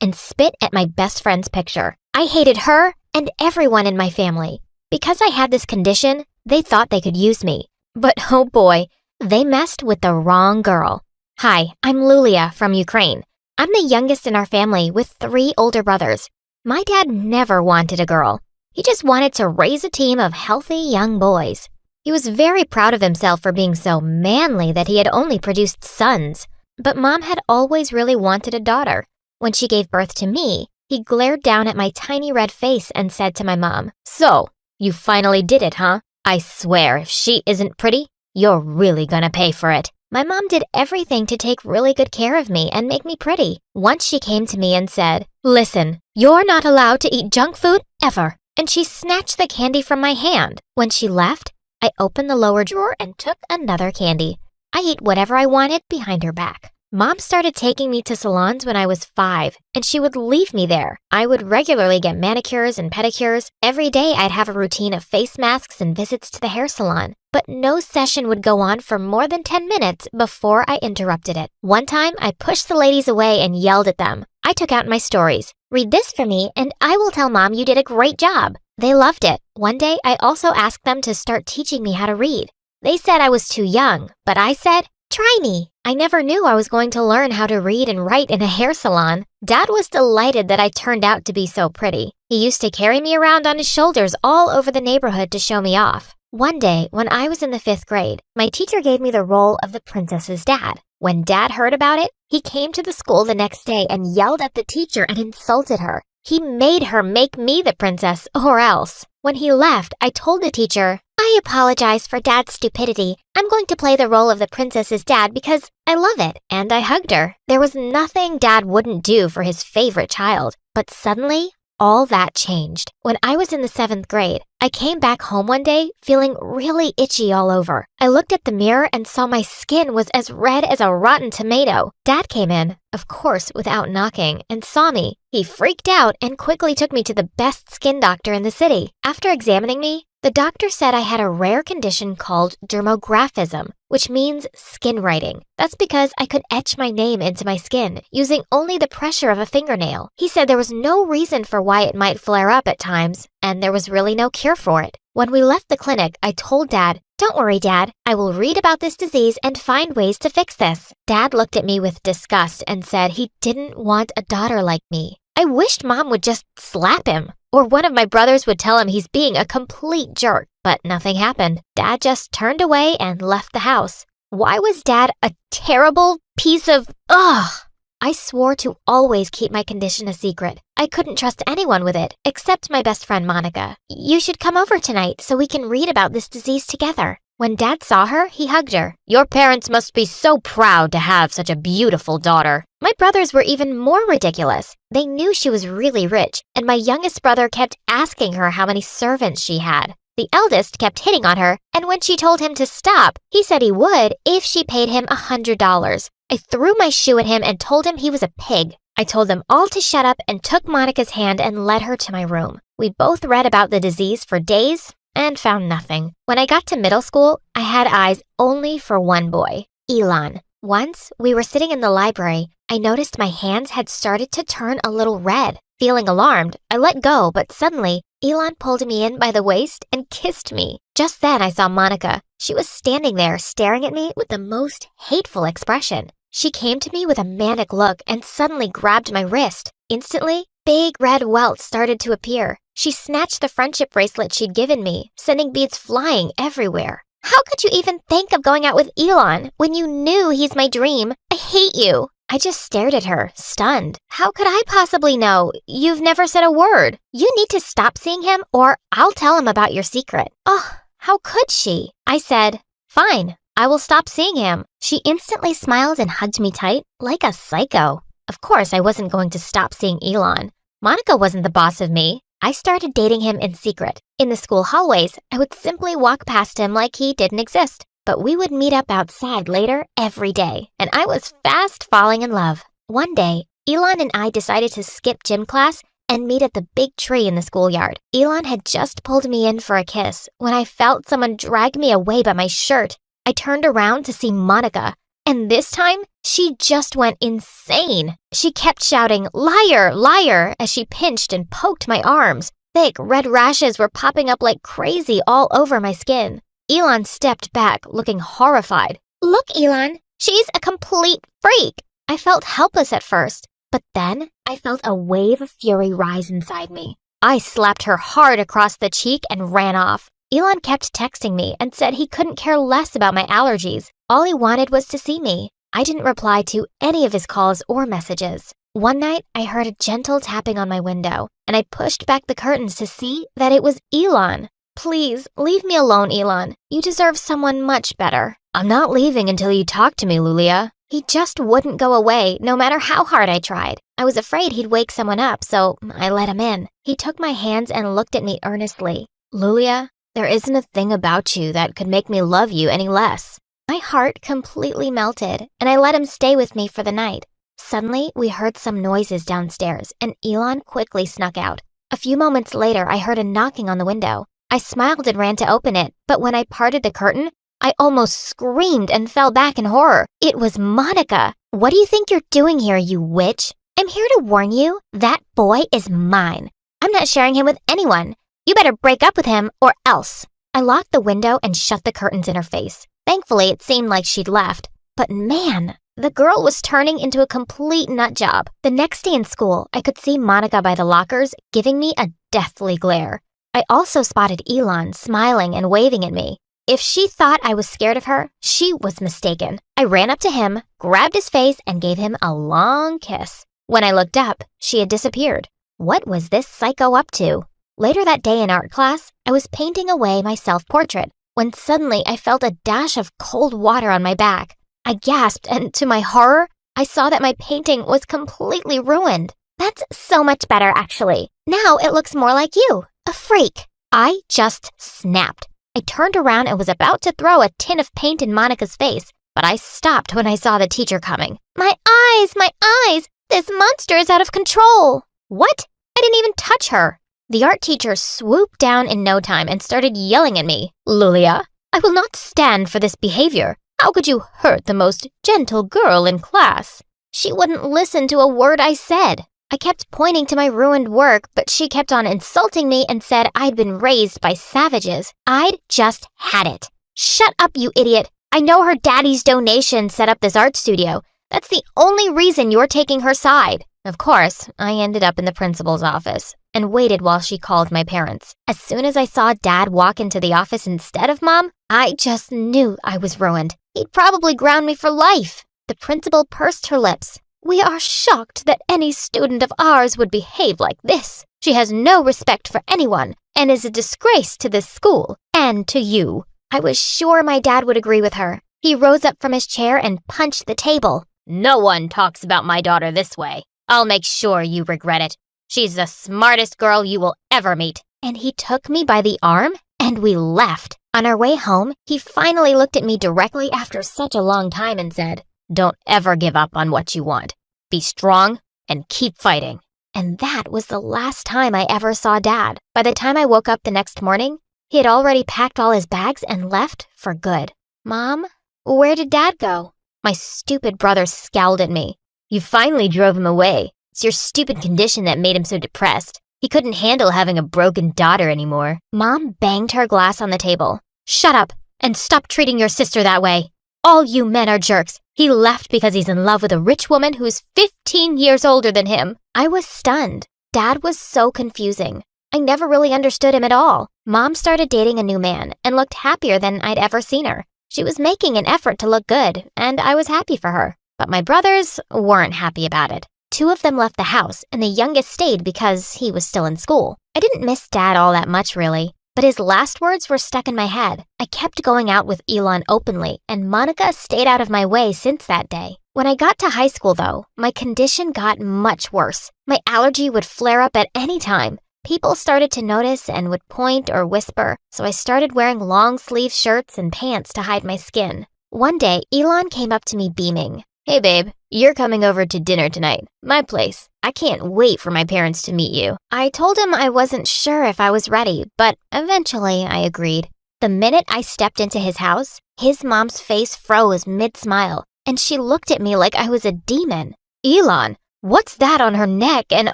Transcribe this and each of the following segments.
and spit at my best friend's picture. I hated her and everyone in my family. Because I had this condition, they thought they could use me. But oh boy, they messed with the wrong girl. Hi, I'm Lulia from Ukraine. I'm the youngest in our family with 3 older brothers. My dad never wanted a girl. He just wanted to raise a team of healthy young boys. He was very proud of himself for being so manly that he had only produced sons. But Mom had always really wanted a daughter. When she gave birth to me, he glared down at my tiny red face and said to my mom, "So, you finally did it, huh? I swear if she isn't pretty, you're really gonna pay for it." My mom did everything to take really good care of me and make me pretty. Once she came to me and said, "Listen, you're not allowed to eat junk food ever." And she snatched the candy from my hand. When she left, I opened the lower drawer and took another candy. I ate whatever I wanted behind her back. Mom started taking me to salons when I was 5, and she would leave me there. I would regularly get manicures and pedicures. Every day I'd have a routine of face masks and visits to the hair salon. But no session would go on for more than 10 minutes before I interrupted it. One time, I pushed the ladies away and yelled at them. I took out my stories. "Read this for me, and I will tell Mom you did a great job." They loved it. One day, I also asked them to start teaching me how to read. They said I was too young, but I said, "Try me." I never knew I was going to learn how to read and write in a hair salon. Dad was delighted that I turned out to be so pretty. He used to carry me around on his shoulders all over the neighborhood to show me off. One day, when I was in the 5th grade, my teacher gave me the role of the princess's dad. When Dad heard about it, he came to the school the next day and yelled at the teacher and insulted her. He made her make me the princess, or else. When he left, I told the teacher, "I apologize for Dad's stupidity. I'm going to play the role of the princess's dad because I love it." And I hugged her. There was nothing Dad wouldn't do for his favorite child. But suddenly, all that changed. When I was in the 7th grade, I came back home one day feeling really itchy all over. I looked at the mirror and saw my skin was as red as a rotten tomato. Dad came in, of course without knocking, and saw me. He freaked out and quickly took me to the best skin doctor in the city. After examining me, the doctor said I had a rare condition called dermographism, which means skin writing. That's because I could etch my name into my skin using only the pressure of a fingernail. He said there was no reason for why it might flare up at times, and there was really no cure for it. When we left the clinic, I told Dad, "Don't worry, Dad. I will read about this disease and find ways to fix this." Dad looked at me with disgust and said he didn't want a daughter like me. I wished Mom would just slap him, or one of my brothers would tell him he's being a complete jerk. But nothing happened. Dad just turned away and left the house. Why was Dad a terrible piece of ugh? I swore to always keep my condition a secret. I couldn't trust anyone with it, except my best friend Monica. "You should come over tonight so we can read about this disease together." When Dad saw her, he hugged her. "Your parents must be so proud to have such a beautiful daughter." My brothers were even more ridiculous. They knew she was really rich, and my youngest brother kept asking her how many servants she had. The eldest kept hitting on her, and when she told him to stop, he said he would if she paid him $100. I threw my shoe at him and told him he was a pig. I told them all to shut up and took Monica's hand and led her to my room. We both read about the disease for days and found nothing. When I got to middle school, I had eyes only for one boy, Elon. Once, we were sitting in the library. I noticed my hands had started to turn a little red. Feeling alarmed, I let go, but suddenly, Elon pulled me in by the waist and kissed me. Just then, I saw Monica. She was standing there staring at me with the most hateful expression. She came to me with a manic look and suddenly grabbed my wrist. Instantly, big red welts started to appear. She snatched the friendship bracelet she'd given me, sending beads flying everywhere. "How could you even think of going out with Elon when you knew he's my dream? I hate you." I just stared at her, stunned. "How could I possibly know? You've never said a word. You need to stop seeing him or I'll tell him about your secret." "Oh, how could she?" I said, "Fine, I will stop seeing him." She instantly smiled and hugged me tight, like a psycho. Of course, I wasn't going to stop seeing Elon. Monica wasn't the boss of me. I started dating him in secret. In the school hallways, I would simply walk past him like he didn't exist. But we would meet up outside later every day, and I was fast falling in love. One day, Elon and I decided to skip gym class and meet at the big tree in the schoolyard. Elon had just pulled me in for a kiss when I felt someone drag me away by my shirt. I turned around to see Monica. And this time, she just went insane. She kept shouting, "Liar, liar," as she pinched and poked my arms. Thick red rashes were popping up like crazy all over my skin. Elon stepped back, looking horrified. "Look, Elon, she's a complete freak." I felt helpless at first, but then I felt a wave of fury rise inside me. I slapped her hard across the cheek and ran off. Elon kept texting me and said he couldn't care less about my allergies. All he wanted was to see me. I didn't reply to any of his calls or messages. One night, I heard a gentle tapping on my window, and I pushed back the curtains to see that it was Elon. "Please, leave me alone, Elon. You deserve someone much better." "I'm not leaving until you talk to me, Lulia." He just wouldn't go away, no matter how hard I tried. I was afraid he'd wake someone up, so I let him in. He took my hands and looked at me earnestly. "Lulia, there isn't a thing about you that could make me love you any less." My heart completely melted, and I let him stay with me for the night. Suddenly, we heard some noises downstairs, and Elon quickly snuck out. A few moments later, I heard a knocking on the window. I smiled and ran to open it, but when I parted the curtain, I almost screamed and fell back in horror. It was Monica. "What do you think you're doing here, you witch?" "I'm here to warn you, that boy is mine. I'm not sharing him with anyone. You better break up with him or else." I locked the window and shut the curtains in her face. Thankfully, it seemed like she'd left. But man, the girl was turning into a complete nut job. The next day in school, I could see Monica by the lockers giving me a deathly glare. I also spotted Elon smiling and waving at me. If she thought I was scared of her, she was mistaken. I ran up to him, grabbed his face, and gave him a long kiss. When I looked up, she had disappeared. What was this psycho up to? Later that day in art class, I was painting away my self-portrait when suddenly I felt a dash of cold water on my back. I gasped, and to my horror, I saw that my painting was completely ruined. "That's so much better, actually. Now it looks more like you, a freak." I just snapped. I turned around and was about to throw a tin of paint in Monica's face, but I stopped when I saw the teacher coming. My eyes! My eyes! This monster is out of control!" "What? I didn't even touch her." The art teacher swooped down in no time and started yelling at me. "Lulia, I will not stand for this behavior. How could you hurt the most gentle girl in class?" She wouldn't listen to a word I said. I kept pointing to my ruined work, but she kept on insulting me and said I'd been raised by savages. I'd just had it. "Shut up, you idiot. I know her daddy's donation set up this art studio. That's the only reason you're taking her side." Of course, I ended up in the principal's office and waited while she called my parents. As soon as I saw Dad walk into the office instead of Mom, I just knew I was ruined. He'd probably ground me for life. The principal pursed her lips. "We are shocked that any student of ours would behave like this. She has no respect for anyone and is a disgrace to this school and to you." I was sure my dad would agree with her. He rose up from his chair and punched the table. "No one talks about my daughter this way. I'll make sure you regret it. She's the smartest girl you will ever meet." And he took me by the arm and we left. On our way home, he finally looked at me directly after such a long time and said, "Don't ever give up on what you want. Be strong and keep fighting." And that was the last time I ever saw Dad. By the time I woke up the next morning, he had already packed all his bags and left for good. "Mom, where did Dad go?" My stupid brother scowled at me. "You finally drove him away. It's your stupid condition that made him so depressed. He couldn't handle having a broken daughter anymore." Mom banged her glass on the table. "Shut up and stop treating your sister that way. All you men are jerks. He left because he's in love with a rich woman who's 15 years older than him." I was stunned. Dad was so confusing. I never really understood him at all. Mom started dating a new man and looked happier than I'd ever seen her. She was making an effort to look good, and I was happy for her. But my brothers weren't happy about it. 2 of them left the house, and the youngest stayed because he was still in school. I didn't miss Dad all that much, really. But his last words were stuck in my head. I kept going out with Elon openly, and Monica stayed out of my way since that day. When I got to high school, though, my condition got much worse. My allergy would flare up at any time. People started to notice and would point or whisper, so I started wearing long-sleeve shirts and pants to hide my skin. One day, Elon came up to me beaming. "Hey babe, you're coming over to dinner tonight. My place. I can't wait for my parents to meet you." I told him I wasn't sure if I was ready, but eventually I agreed. The minute I stepped into his house, his mom's face froze mid-smile. and she looked at me like I was a demon. Elon, what's that on her neck and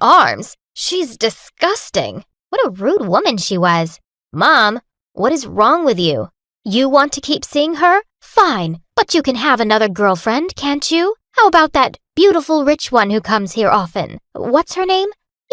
arms? She's disgusting. What a rude woman she was. Mom, what is wrong with you? You want to keep seeing her? Fine, but you can have another girlfriend, can't you? How about that beautiful rich one who comes here often? What's her name?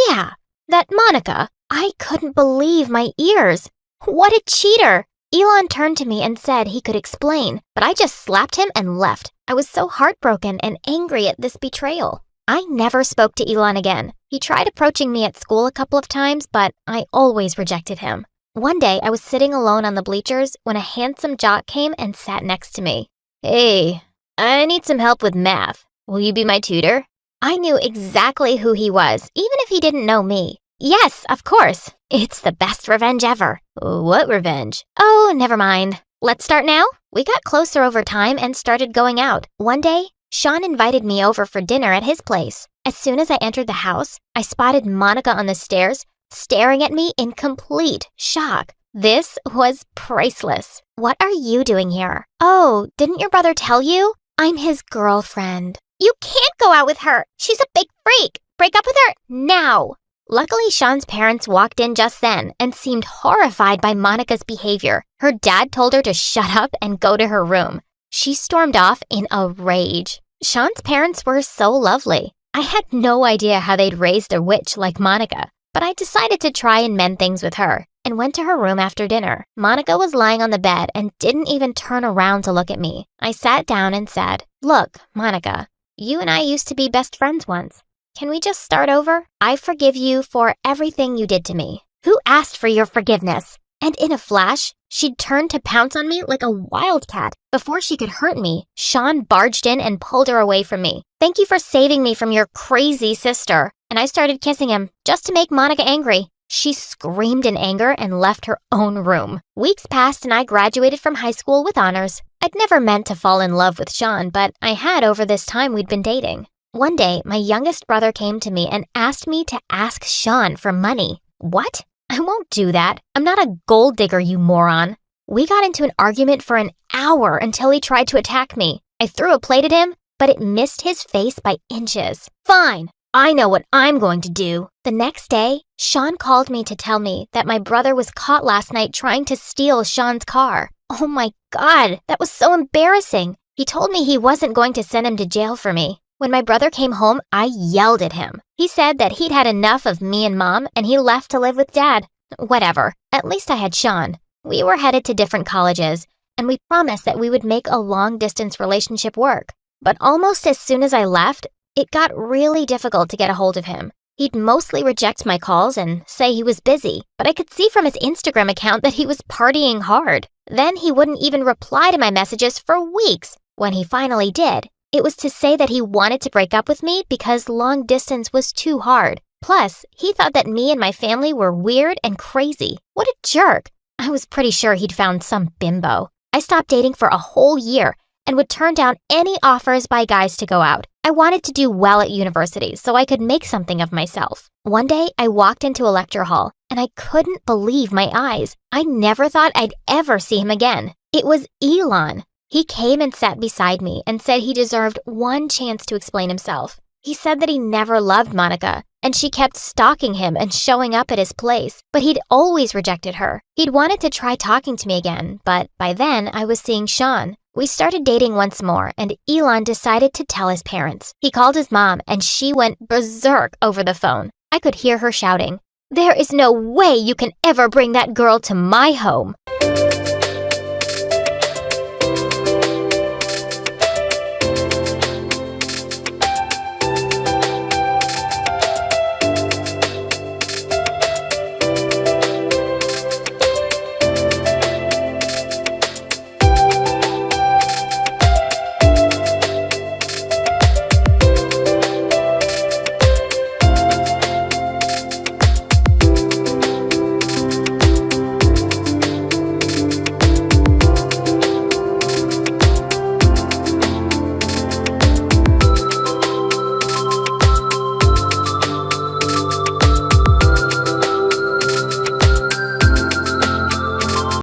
Yeah, that Monica. I couldn't believe my ears. What a cheater! Elon turned to me and said he could explain, but I just slapped him and left. I was so heartbroken and angry at this betrayal. I never spoke to Elon again. He tried approaching me at school a couple of times, but I always rejected him. One day, I was sitting alone on the bleachers when a handsome jock came and sat next to me. Hey, I need some help with math. Will you be my tutor? I knew exactly who he was, even if he didn't know me. Yes, of course. It's the best revenge ever. What revenge? Oh, never mind. Let's start now? We got closer over time and started going out. One day, Sean invited me over for dinner at his place. As soon as I entered the house, I spotted Monica on the stairs, staring at me in complete shock. This was priceless. What are you doing here? Oh, didn't your brother tell you? I'm his girlfriend. You can't go out with her. She's a big freak. Break up with her now. Luckily, Sean's parents walked in just then and seemed horrified by Monica's behavior. Her dad told her to shut up and go to her room. She stormed off in a rage. Sean's parents were so lovely. I had no idea how they'd raised a witch like Monica, but I decided to try and mend things with her and went to her room after dinner. Monica was lying on the bed and didn't even turn around to look at me. I sat down and said, "Look, Monica, you and I used to be best friends once. Can we just start over? I forgive you for everything you did to me." Who asked for your forgiveness? And in a flash, she'd turned to pounce on me like a wildcat. Before she could hurt me, Sean barged in and pulled her away from me. "Thank you for saving me from your crazy sister." And I started kissing him, just to make Monica angry. She screamed in anger and left her own room. Weeks passed and I graduated from high school with honors. I'd never meant to fall in love with Sean, but I had over this time we'd been dating. One day, my youngest brother came to me and asked me to ask Sean for money. What? I won't do that. I'm not a gold digger, you moron. We got into an argument for an hour until he tried to attack me. I threw a plate at him, but it missed his face by inches. Fine, I know what I'm going to do. The next day, Sean called me to tell me that my brother was caught last night trying to steal Sean's car. Oh my God, that was so embarrassing. He told me he wasn't going to send him to jail for me. When my brother came home, I yelled at him. He said that he'd had enough of me and Mom and he left to live with Dad. Whatever, at least I had Sean. We were headed to different colleges, and we promised that we would make a long-distance relationship work. But almost as soon as I left, it got really difficult to get a hold of him. He'd mostly reject my calls and say he was busy, but I could see from his Instagram account that he was partying hard. Then he wouldn't even reply to my messages for weeks. When he finally did, it was to say that he wanted to break up with me because long distance was too hard. Plus, he thought that me and my family were weird and crazy. What a jerk. I was pretty sure he'd found some bimbo. I stopped dating for a whole year and would turn down any offers by guys to go out. I wanted to do well at university so I could make something of myself. One day, I walked into a lecture hall and I couldn't believe my eyes. I never thought I'd ever see him again. It was Elon. He came and sat beside me and said he deserved one chance to explain himself. He said that he never loved Monica, and she kept stalking him and showing up at his place, but he'd always rejected her. He'd wanted to try talking to me again, but by then I was seeing Sean. We started dating once more, and Elon decided to tell his parents. He called his mom, and she went berserk over the phone. I could hear her shouting, "There is no way you can ever bring that girl to my home."